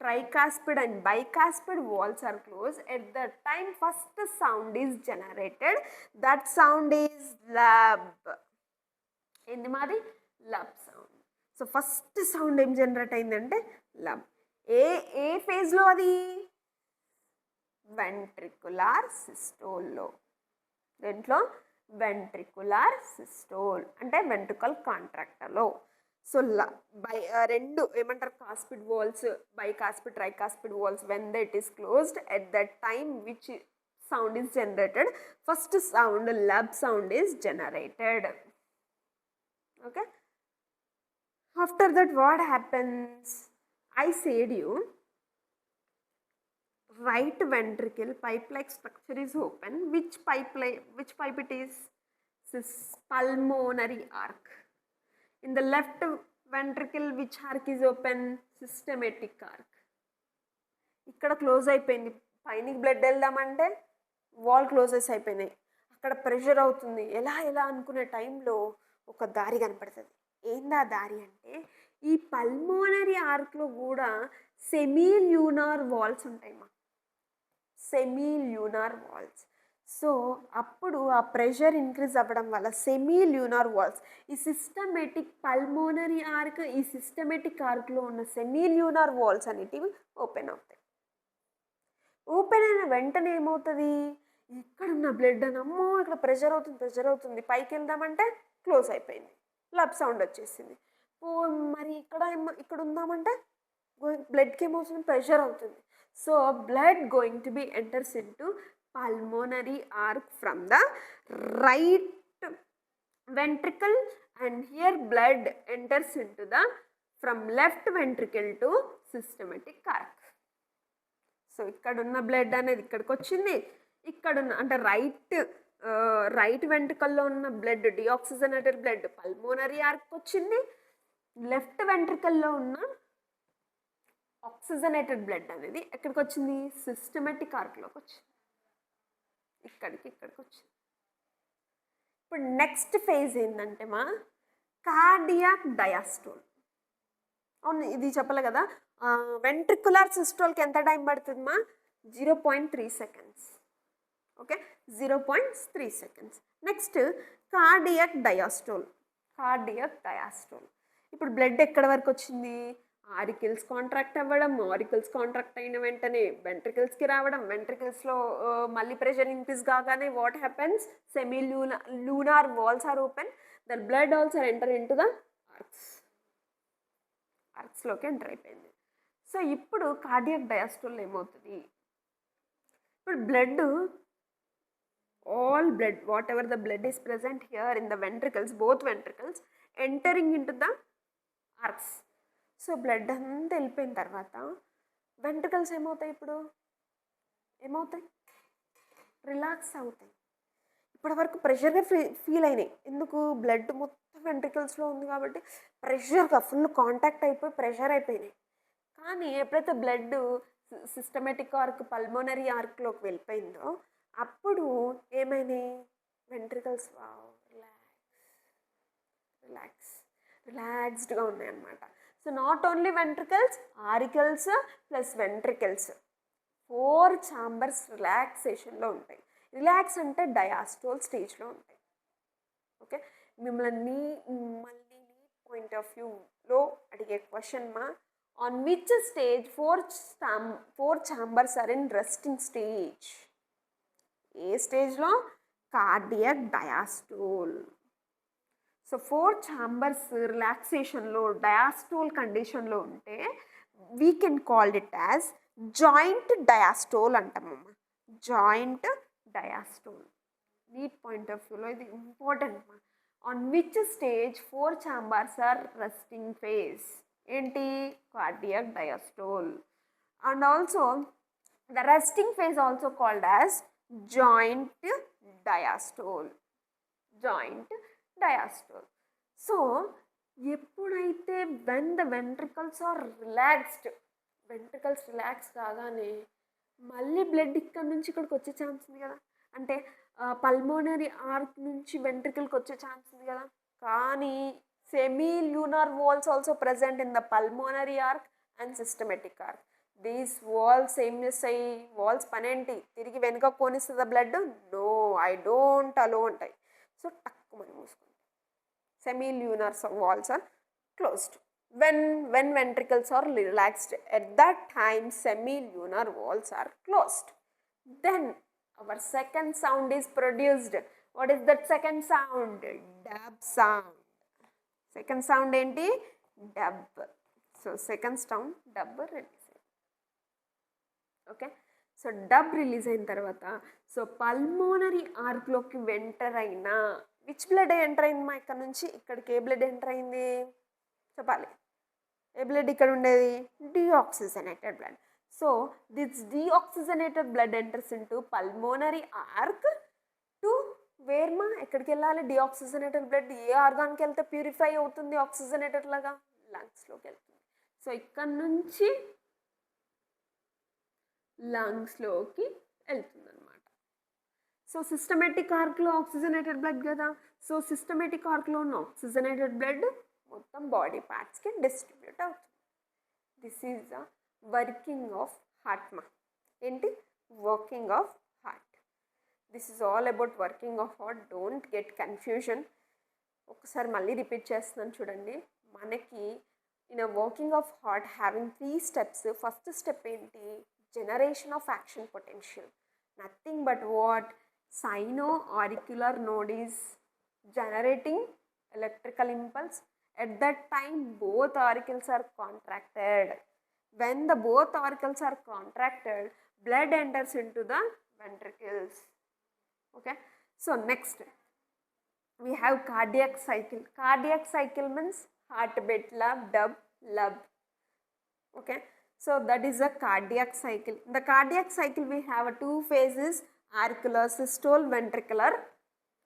tricuspid and bicuspid walls are closed, at that time first sound is generated. That sound is lab. ఏంది మాది? Lub sound. So first sound ఏం జనరేట్ అయిందంటే లబ్. ఏ ఫేజ్లో అది? వెంట్రికులార్ సిస్టోల్లో. దేంట్లో? వెంట్రికులార్ సిస్టోల్ అంటే వెంట్రికల్ కాంట్రాక్టర్లో. సో రెండు ఏమంటారు? Cuspid valves, bicuspid, tricuspid valves, when that is closed, at that time which sound is generated, first sound lab sound is generated. Okay, after that what happens? I said you right ventricle pipe like structure is open. Which pipe it is? This pulmonary arc. In the left ventricle which arc is open? Systematic arc. ఇక్కడ క్లోజ్ అయిపోయింది. పైనకి బ్లడ్ వెళ్దామంటే వాల్ క్లోజెస్ అయిపోయినాయి. అక్కడ ప్రెషర్ అవుతుంది. ఎలా అనుకునే టైంలో ఒక దారి కనపడుతుంది. ఏందా దారి అంటే, ఈ పల్మోనరీ ఆర్క్లో కూడా సెమీల్యూనార్ వాల్స్ ఉంటాయి మా. సెమీల్యూనార్ వాల్స్. సో అప్పుడు ఆ ప్రెషర్ ఇంక్రీజ్ అవ్వడం వల్ల సెమీల్యూనార్ వాల్స్, ఈ సిస్టమేటిక్ పల్మోనరీ ఆర్క్, ఈ సిస్టమేటిక్ ఆర్క్లో ఉన్న సెమీల్యూనార్ వాల్స్ అనేటివి ఓపెన్ అవుతాయి. ఓపెన్ అయిన వెంటనే ఏమవుతుంది? ఇక్కడున్న బ్లడ్ అమ్మో ఇక్కడ ప్రెషర్ అవుతుంది, పైకి వెళ్దామంటే క్లోజ్ అయిపోయింది, లబ్ సౌండ్ వచ్చేసింది. మరి ఇక్కడ ఉందామంటే బ్లడ్కి ఏమవుతుంది? ప్రెషర్ అవుతుంది. So blood going to B enters in to pulmonary arc from the right ventricle, and here blood enters into the from left ventricle to systematic arc. So ఇక్కడున్న బ్లడ్ అనేది ఇక్కడికి వచ్చింది. ఇక్కడున్న అంటే రైట్ వెంట్రికల్లో ఉన్న blood, deoxygenated blood pulmonary arc వచ్చింది. లెఫ్ట్ వెంట్రికల్లో ఉన్న ఆక్సిజనేటెడ్ బ్లడ్ అనేది ఎక్కడికి వచ్చింది? సిస్టమేటిక్ ఆర్క్లోకి వచ్చింది. ఇక్కడికి వచ్చింది. ఇప్పుడు నెక్స్ట్ ఫేజ్ ఏంటంటే మా కార్డియాక్ డయాస్టోల్. అవును, ఇది చెప్పలే కదా. వెంట్రికులర్ సిస్టోల్కి ఎంత టైం పడుతుంది మా? 0.3 seconds. Okay, 0.3 seconds. Next cardiac diastole. ఇప్పుడు బ్లడ్ ఎక్కడి వరకు వచ్చింది? ఆరికిల్స్ కాంట్రాక్ట్ అవ్వడం, ఆరికిల్స్ కాంట్రాక్ట్ అయిన వెంటనే వెంట్రికల్స్కి రావడం, వెంట్రికల్స్లో మళ్ళీ ప్రెషర్ ఇంక్రీజ్ కాగానే what happens? Semilunar valves are open, the blood also enter into the ఆర్క్స్లోకి ఎంటర్ అయిపోయింది. సో ఇప్పుడు కార్డియాక్ డయాస్టోల్ ఏమవుతుంది? ఇప్పుడు blood, all blood, whatever the blood is present here in the ventricles, both ventricles entering into the arcs. So blood అంతా వెళ్ళిపోయిన తర్వాత వెంట్రికల్స్ ఏమవుతాయి? ఇప్పుడు ఏమవుతాయి? రిలాక్స్ అవుతాయి. ఇప్పటి వరకు ప్రెషర్గా ఫీల్ అయినాయి. ఎందుకు? బ్లడ్ మొత్తం వెంట్రికల్స్లో ఉంది కాబట్టి ప్రెషర్గా ఫుల్ కాంటాక్ట్ అయిపోయి ప్రెషర్ అయిపోయినాయి. కానీ ఎప్పుడైతే బ్లడ్ సిస్టమేటిక్ ఆర్క్, పల్మోనరీ ఆర్క్లోకి వెళ్ళిపోయిందో అప్పుడు ఏమైనాయి? వెంట్రికల్స్ రిలాక్స్డ్గా ఉన్నాయి అన్నమాట. So not only ventricles, auricles plus ventricles, 4 chambers రిలాక్సేషన్లో ఉంటాయి. రిలాక్స్ అంటే డయాస్టోల్ స్టేజ్లో ఉంటాయి. ఓకే, మిమ్మల్ని పాయింట్ ఆఫ్ వ్యూలో అడిగే క్వశ్చన్ మా, On which stage four chambers are in resting stage? ఏ స్టేజ్లో? Cardiac diastole. సో 4 ఛాంబర్స్ రిలాక్సేషన్లో డయాస్టోల్ కండిషన్లో ఉంటే we can call it as joint diastole అంటామమ్మ. Joint diastole. NEET point of వ్యూలో ఇది important. On which stage 4 chambers are resting phase? ఏంటి? Cardiac diastole. And also the resting phase also called as joint diastole. Joint diastole. So ఎప్పుడైతే when the ventricles are relaxed, ventricles relax కాగానే మళ్ళీ బ్లడ్ ఇక్కడ నుంచి ఇక్కడికి వచ్చే ఛాన్స్ ఉంది కదా, అంటే పల్మోనరీ ఆర్క్ నుంచి వెంట్రికల్కి వచ్చే ఛాన్స్ ఉంది కదా, కానీ semi lunar valves also present in the pulmonary arc and systematic arc. These valves ఏం చేస్తాయి? వాల్స్ పనేంటి? తిరిగి వెనుక కోనిస్తుందా blood? No, I don't allow ఉంటాయి. సో టక్కు మనం మూసుకుంటాం. Semi lunar valves are closed. when ventricles are relaxed, at that time semi-lunar walls are closed. Then our second sound is produced. What is that second sound? Dub sound. Second sound enti? Dub. So second sound dub release. Okay, so dub release అయిన తర్వాత సో పల్మోనరీ ఆర్క్లోకి ఎంటర్ అయినా విచ్ బ్లడ్ ఎంటర్ అయింది మా ఇక్కడ నుంచి ఇక్కడికి? ఏ బ్లడ్ ఎంటర్ అయింది చెప్పాలి? ఏ బ్లడ్ ఇక్కడ ఉండేది? Deoxygenated blood. So this deoxygenated blood enters into pulmonary arc to where మా? ఎక్కడికి వెళ్ళాలి? డీఆక్సిజనేటెడ్ బ్లడ్ ఏ ఆర్గాన్కి వెళ్తే ప్యూరిఫై అవుతుంది ఆక్సిజనేటెడ్ లాగా? లంగ్స్లోకి వెళ్తుంది. సో ఇక్కడ నుంచి లంగ్స్లోకి వెళ్తుంది అనమాట. సో సిస్టమేటిక్ ఆర్క్లో ఆక్సిజనేటెడ్ బ్లడ్ కదా, సో సిస్టమేటిక్ ఆర్క్లో ఉన్న ఆక్సిజనేటెడ్ బ్లడ్ మొత్తం బాడీ పార్ట్స్కి డిస్ట్రిబ్యూట్ అవుతుంది. This is the working of heart మా. ఏంటి? Working of heart. This is all about working of heart. Don't get confusion. ఒకసారి మళ్ళీ రిపీట్ చేస్తున్నాను చూడండి. మనకి in a working of heart having 3 steps. First step ఏంటి? Generation of action potential. Nothing but what? sino-auricular node is generating electrical impulse. At that time both auricles are contracted. When the both auricles are contracted, blood enters into the ventricles. Okay, so next we have cardiac cycle. Cardiac cycle means heartbeat, lub, dub, lub. Okay, so that is a cardiac cycle. In the cardiac cycle we have 2 phases: auricular systole, ventricular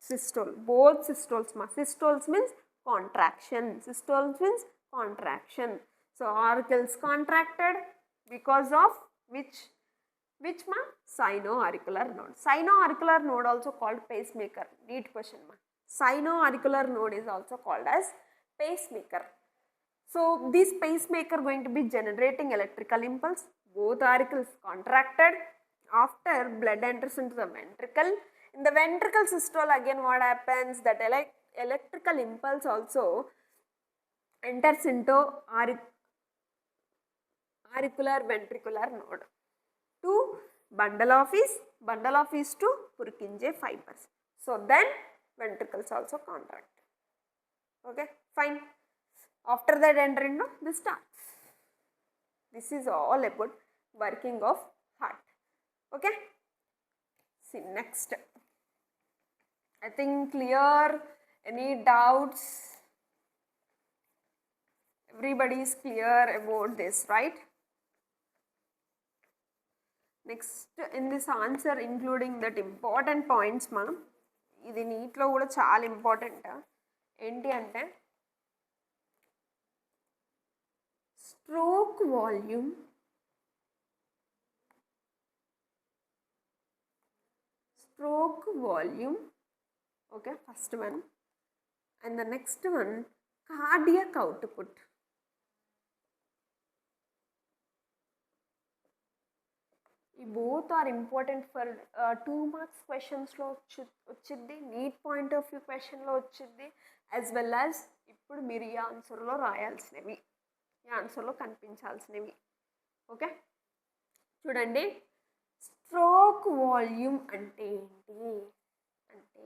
systole. Both systoles ma. Systoles means contraction. Systoles means contraction. So auricles contracted because of which ma? Sino-auricular node. Sino-auricular node also called pacemaker. Neat question ma. Sino-auricular node is also called as pacemaker. So this pacemaker going to be generating electrical impulse. Both auricles contracted. After blood enters into the ventricle. In the ventricle systole again what happens? That electrical impulse also enters into auricular ventricular node to bundle of his to Purkinje fibers. So then ventricles also contract. Okay, fine. After that enter into the starts. This is all about working of heart. Okay, see next. I think clear. Any doubts? Everybody is clear about this, right? Next in this answer including that important points ma. ఇది నీట్లో కూడా చాలా ఇంపార్టెంట్. ఏంటి అంటే stroke volume, stroke volume. Okay, first one, and the next one cardiac output. Both are important for 2 marks questions lo ochiddi, neat point of view question lo ochiddi, as well as ippudu meer ee answer lo rayalsinevi. ఈ ఆన్సర్లో కనిపించాల్సినవి. ఓకే, చూడండి, స్ట్రోక్ వాల్యూమ్ అంటే ఏంటి అంటే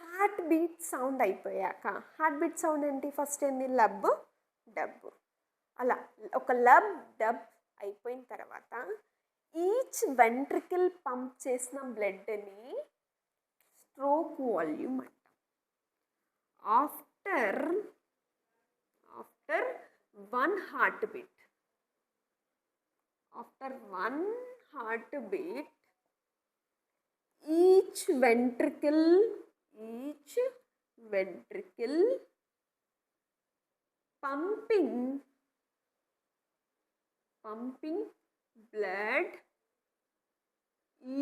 హార్ట్ బీట్ సౌండ్ అయిపోయాక, హార్ట్ బీట్ సౌండ్ ఏంటి, ఫస్ట్ ఏంది లబ్ డబ్, అలా ఒక లబ్ డబ్ అయిపోయిన తర్వాత ఈచ్ వెంట్రికల్ పంప్ చేసిన బ్లడ్ని స్ట్రోక్ వాల్యూమ్ అంటాం. After one heart beat, after one heart beat each ventricle pumping blood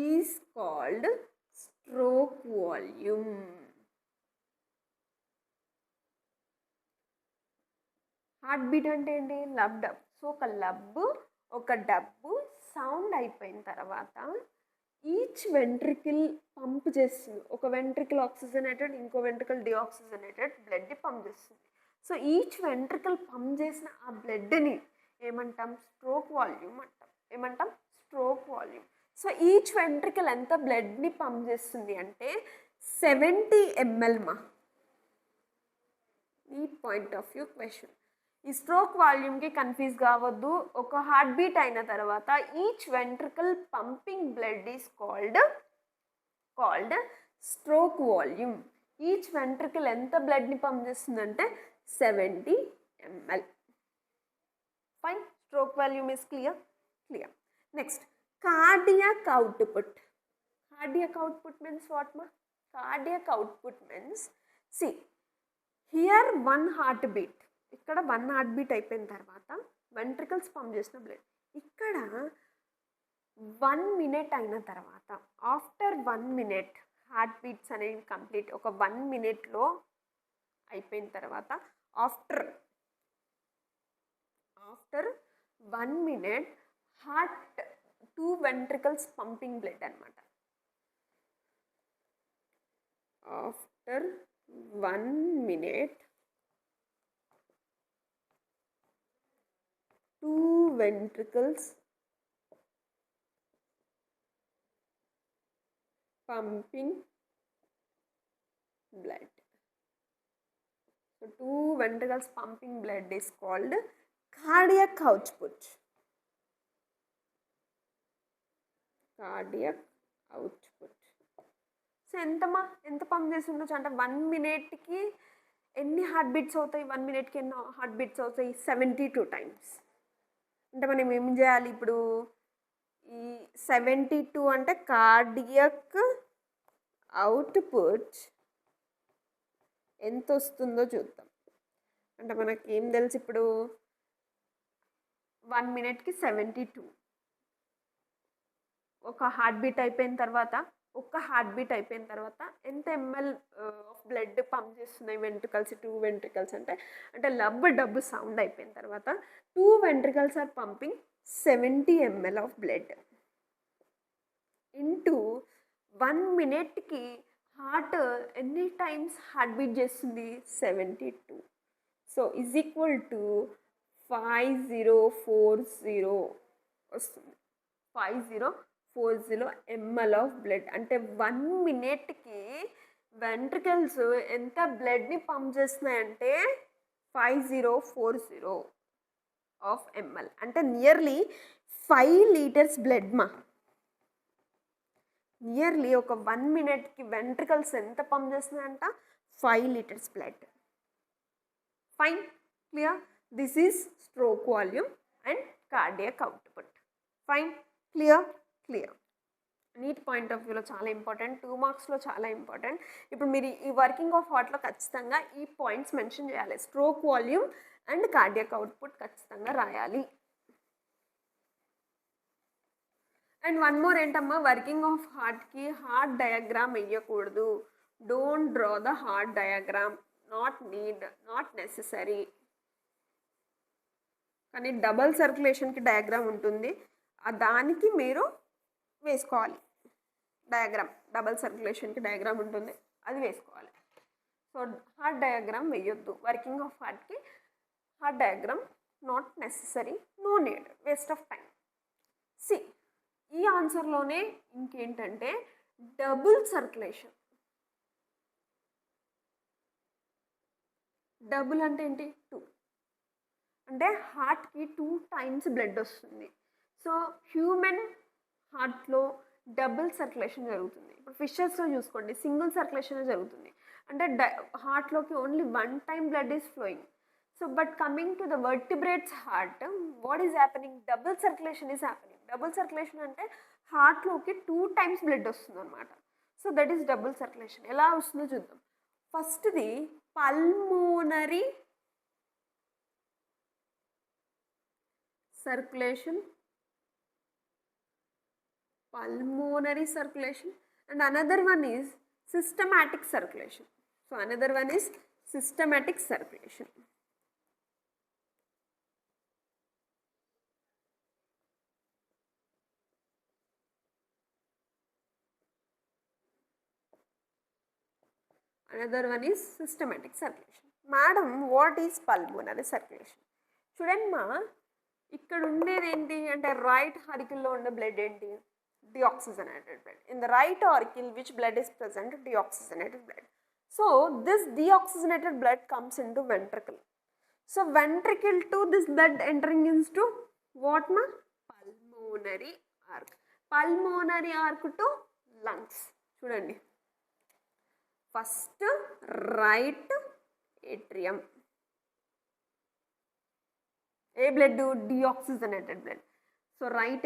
is called stroke volume. Heart beat అంటే ఏంటి, లబ్ డబ్. సో ఒక డబ్బు సౌండ్ అయిపోయిన తర్వాత ఈచ్ వెంట్రికల్ పంప్ చేస్తుంది. ఒక వెంట్రికల్ ఆక్సిజనేటెడ్, ఇంకో వెంట్రికల్ డిఆక్సిజనేటెడ్ బ్లడ్ని పంప్ చేస్తుంది. సో ఈచ్ వెంట్రికల్ పంప్ చేసిన ఆ బ్లడ్ని ఏమంటాం, స్ట్రోక్ వాల్యూమ్ అంటాం. ఏమంటాం, stroke volume. So each ventricle ఎంత బ్లడ్ని పంప్ చేస్తుంది అంటే 70 ml మా. ఈ పాయింట్ ఆఫ్ వ్యూ క్వశ్చన్. ఈ స్ట్రోక్ వాల్యూమ్కి కన్ఫ్యూజ్ కావద్దు. ఒక హార్ట్ బీట్ అయిన తర్వాత each ventricle pumping blood is called stroke volume. Each ventricle ఎంత బ్లడ్ని పంప్ చేస్తుందంటే 70 ml. Fine, stroke volume is clear. Next, cardiac output. Cardiac output means what మా? Cardiac output means, see here one heart beat, ఇక్కడ వన్ హార్ట్ బీట్ అయిపోయిన తర్వాత వెంట్రికల్స్ పంప్ చేసిన బ్లడ్, ఇక్కడ 1 minute అయిన తర్వాత, ఆఫ్టర్ 1 minute హార్ట్ బీట్స్ అనేవి కంప్లీట్, ఒక 1 minuteలో అయిపోయిన తర్వాత, after 1 minute heart 2 ventricles pumping blood అనమాట. After 1 minute 2 ventricles pumping blood. So 2 ventricles pumping blood is called cardiac output. Cardiac output. So ఎంత పంప్ చేసి ఉండొచ్చు అంటే 1 minuteకి ఎన్ని హార్ట్ బీట్స్ అవుతాయి, 1 minuteకి ఎన్ని హార్ట్ బీట్స్ అవుతాయి, 72 times. అంటే మనం ఏం చేయాలి ఇప్పుడు, ఈ 72 అంటే కార్డియక్ అవుట్పుట్ ఎంత వస్తుందో చూద్దాం. అంటే మనకి ఏం తెలుసు ఇప్పుడు, 1 minuteకి 72, ఒక హార్ట్ బీట్ అయిపోయిన తర్వాత ఎంత ml ఆఫ్ బ్లడ్ పంప్ చేస్తున్నాయి వెంట్రికల్స్, 2 ventricles అంటే లబ్ డబ్ సౌండ్ అయిపోయిన తర్వాత 2 ventricles are pumping 70 ml of blood into 1 minuteకి హార్ట్ ఎన్ని టైమ్స్ హార్ట్ బీట్ చేస్తుంది, 72. సో ఈజ్ ఈక్వల్ టు 5040 వస్తుంది. 5040 ml ఆఫ్ బ్లడ్. అంటే 1 minuteకి వెంట్రికల్స్ ఎంత బ్లడ్ని పంప్ చేస్తున్నాయంటే 5040 ఆఫ్ ml. అంటే నియర్లీ 5 liters బ్లడ్ మా. నియర్లీ ఒక 1 minuteకి వెంట్రికల్స్ ఎంత పంప్ చేస్తున్నాయంట, 5 liters blood. Fine, clear. This is stroke volume and cardiac output. Fine, clear. NEET point of వ్యూలో చాలా ఇంపార్టెంట్, 2 marksలో చాలా ఇంపార్టెంట్. ఇప్పుడు మీరు ఈ వర్కింగ్ ఆఫ్ హార్ట్లో ఖచ్చితంగా ఈ పాయింట్స్ మెన్షన్ చేయాలి. Stroke volume and cardiac output ఖచ్చితంగా రాయాలి. అండ్ వన్ మోర్ ఏంటమ్మా, వర్కింగ్ ఆఫ్ హార్ట్కి హార్ట్ డయాగ్రామ్ వేయకూడదు. Don't draw the heart diagram, not necessary. కానీ డబల్ సర్క్యులేషన్కి డయాగ్రామ్ ఉంటుంది, దానికి మీరు వేసుకోవాలి డయాగ్రామ్. డబల్ సర్క్యులేషన్కి డయాగ్రామ్ ఉంటుంది, అది వేసుకోవాలి. సో హార్ట్ డయాగ్రామ్ వేయొద్దు. వర్కింగ్ ఆఫ్ హార్ట్కి heart diagram not necessary, no need, waste of time. సి ఈ ఆన్సర్లోనే ఇంకేంటంటే డబుల్ సర్క్యులేషన్. డబుల్ అంటే ఏంటి? 2 అంటే హార్ట్కి 2 టైమ్స్ బ్లడ్ వస్తుంది. సో హ్యూమన్ హార్ట్లో డబుల్ సర్క్యులేషన్ జరుగుతుంది. ఇప్పుడు ఫిషెస్లో చూసుకోండి, సింగిల్ సర్క్యులేషన్ జరుగుతుంది. అంటే హార్ట్లోకి only 1 time blood is flowing. So but coming to the vertebrates heart, what is happening? Double circulation is happening. Double circulation అంటే హార్ట్లోకి 2 టైమ్స్ బ్లడ్ వస్తుంది అనమాట. So that is double circulation. ఎలా వస్తుందో చూద్దాం. ఫస్ట్ది pulmonary circulation, pulmonary circulation, and another one is systematic circulation. So another one is systematic circulation. Another one is systematic circulation. Madam, what is pulmonary circulation? చూడండి మా, ఇక్కడ ఉండేది ఏంటి అంటే రైట్ హారికిల్లో ఉండే బ్లడ్ ఏంటి? Deoxygenated blood. In the right auricle which blood is present? Deoxygenated blood. So this deoxygenated blood comes in to ventricle. So ventricle to this blood entering into what మా? Pulmonary arc. Pulmonary arc to lungs. చూడండి, ఫస్ట్ రైట్ ఏట్రియం. ఏ blood? Deoxygenated blood. So right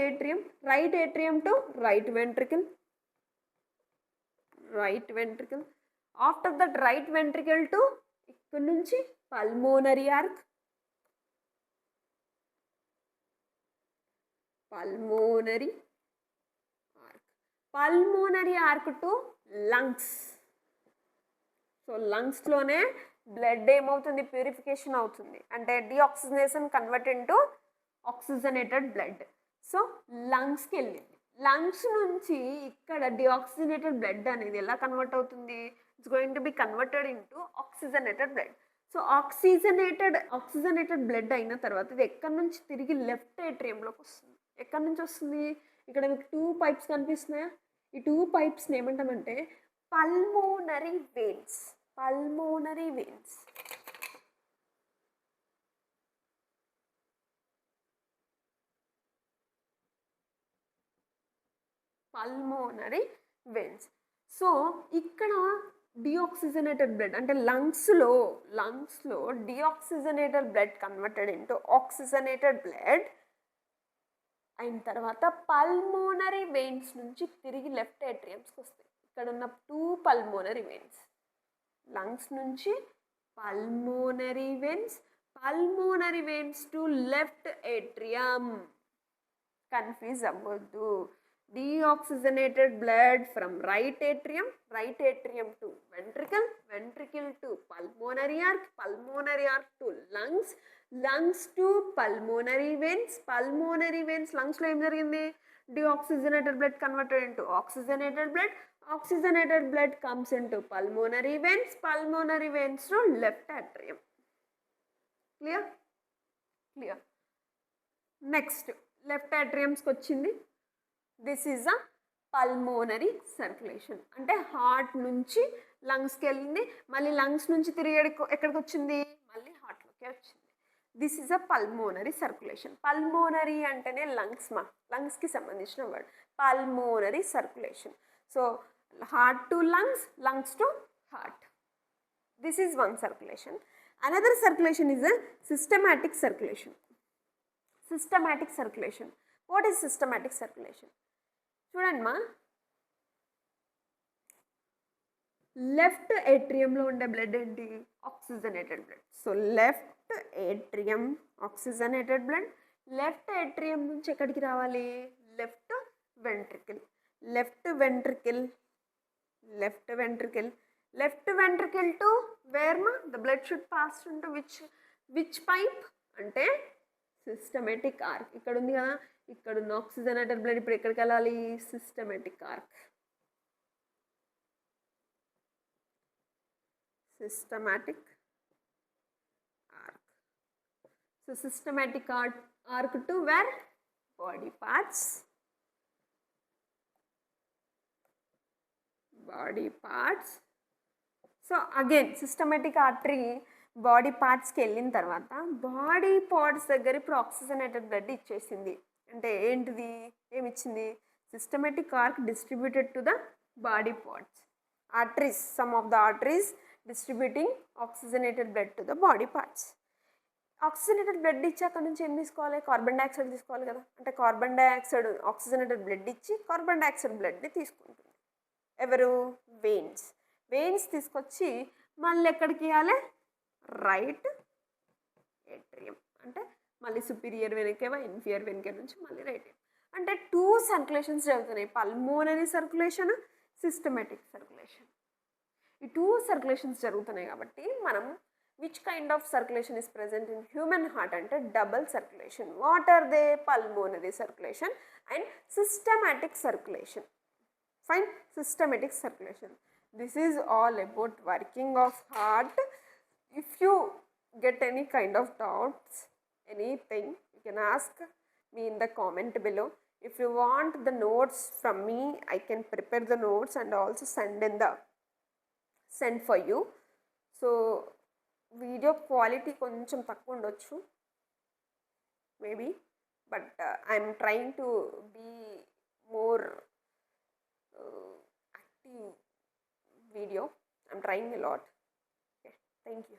atrium to right ventricle. After that right ventricle to ఇక్కడ నుంచి pulmonary arc. Pulmonary arc to lungs. So లంగ్స్లోనే బ్లడ్ ఏమవుతుంది? ప్యూరిఫికేషన్ అవుతుంది. అంటే deoxygenation convert into oxygenated blood. So లంగ్స్కి వెళ్ళింది. లంగ్స్ నుంచి ఇక్కడ డిఆక్సిజనేటెడ్ బ్లడ్ అనేది ఎలా కన్వర్ట్ అవుతుంది? It's going to be converted into oxygenated blood. So oxygenated blood అయిన తర్వాత ఇది ఎక్కడి నుంచి తిరిగి లెఫ్ట్ ఏట్రియంలోకి వస్తుంది. ఎక్కడి నుంచి వస్తుంది? ఇక్కడ మీకు 2 పైప్స్ కనిపిస్తున్నాయా? ఈ 2 పైప్స్ని ఏమంటామంటే pulmonary veins. Pulmonary veins. So ఇక్కడ డిఆక్సిజనేటెడ్ బ్లడ్ అంటే లంగ్స్లో deoxygenated blood converted into oxygenated blood అయిన తర్వాత పల్మోనరీ వెయిన్స్ నుంచి తిరిగి లెఫ్ట్ ఏట్రియంస్కి వస్తాయి. ఇక్కడ ఉన్న 2 పల్మోనరీ వెయిన్స్. లంగ్స్ నుంచి pulmonary veins to left atrium. Confuse అవ్వద్దు. deoxygenated blood from right atrium to ventricle to pulmonary arc to lungs to pulmonary veins lungs lo em jarigindi? Deoxygenated blood converted into oxygenated blood comes into pulmonary veins to left atrium. Clear? Next left atriums ki vachindi. This is a pulmonary circulation. అంటే హార్ట్ నుంచి లంగ్స్కి వెళ్ళింది, మళ్ళీ లంగ్స్ నుంచి తిరిగి ఎక్కడికి వచ్చింది? మళ్ళీ హార్ట్లోకే వచ్చింది. This is a pulmonary circulation. Pulmonary అంటేనే లంగ్స్కి సంబంధించిన word. Pulmonary circulation. So heart to lungs to heart. This is one circulation. Another circulation is a systematic circulation. What is systematic circulation? చూడండి మా, లెఫ్ట్ ఏట్రియంలో ఉండే బ్లడ్ ఏంటి? Oxygenated blood. So left atrium oxygenated blood. Left atrium నుంచి ఎక్కడికి రావాలి? లెఫ్ట్ వెంట్రికల్ టు వేర్ మా? The blood should pass into which pipe అంటే సిస్టమేటిక్ ఆర్క్. ఇక్కడ ఉంది కదా, ఇక్కడ ఉన్న ఆక్సిజనేటెడ్ బ్లడ్ ఇప్పుడు ఎక్కడికి వెళ్ళాలి? Systematic arc. So systematic arc to where? Body parts. Body parts. So again systematic artery body పార్ట్స్కి వెళ్ళిన తర్వాత బాడీ పార్ట్స్ దగ్గర ఇప్పుడు ఆక్సిజనేటెడ్ బ్లడ్ ఇచ్చేసింది. అంటే ఏంటిది, ఏమిచ్చింది? Systematic arc distributed to the body parts. Arteries, some of the arteries distributing oxygenated blood to the body parts. Oxygenated blood ఇచ్చి అక్కడ నుంచి ఏం తీసుకోవాలి? కార్బన్ డైఆక్సైడ్ తీసుకోవాలి కదా. అంటే కార్బన్ డైఆక్సైడ్ ఆక్సిజనేటెడ్ బ్లడ్ ఇచ్చి కార్బన్ డైఆక్సైడ్ బ్లడ్ని తీసుకుంటుంది. ఎవరు? వెయిన్స్. వెయిన్స్ తీసుకొచ్చి మళ్ళీ ఎక్కడికి ఇవ్వాలి? Right atrium. అంటే మళ్ళీ సుపీరియర్ వెనుకేవా ఇన్ఫీరియర్ వెనుక నుంచి మళ్ళీ రైట్. అంటే 2 సర్క్యులేషన్స్ జరుగుతున్నాయి, పల్మోనరీ సర్క్యులేషన్, సిస్టమేటిక్ సర్క్యులేషన్. ఈ 2 సర్క్యులేషన్స్ జరుగుతున్నాయి కాబట్టి మనం which kind of circulation is present in human heart అంటే double circulation. What are they? Pulmonary circulation and systematic circulation. Fine, systematic circulation. This is all about working of heart. If you get any kind of doubts, anything, you can ask me in the comment below. If you want the notes from me, I can prepare the notes and also send for you. So video quality కొంచెం తక్కువ ఉండొచ్చు maybe, but I'm trying to be more active video. I'm trying a lot. Okay, thank you.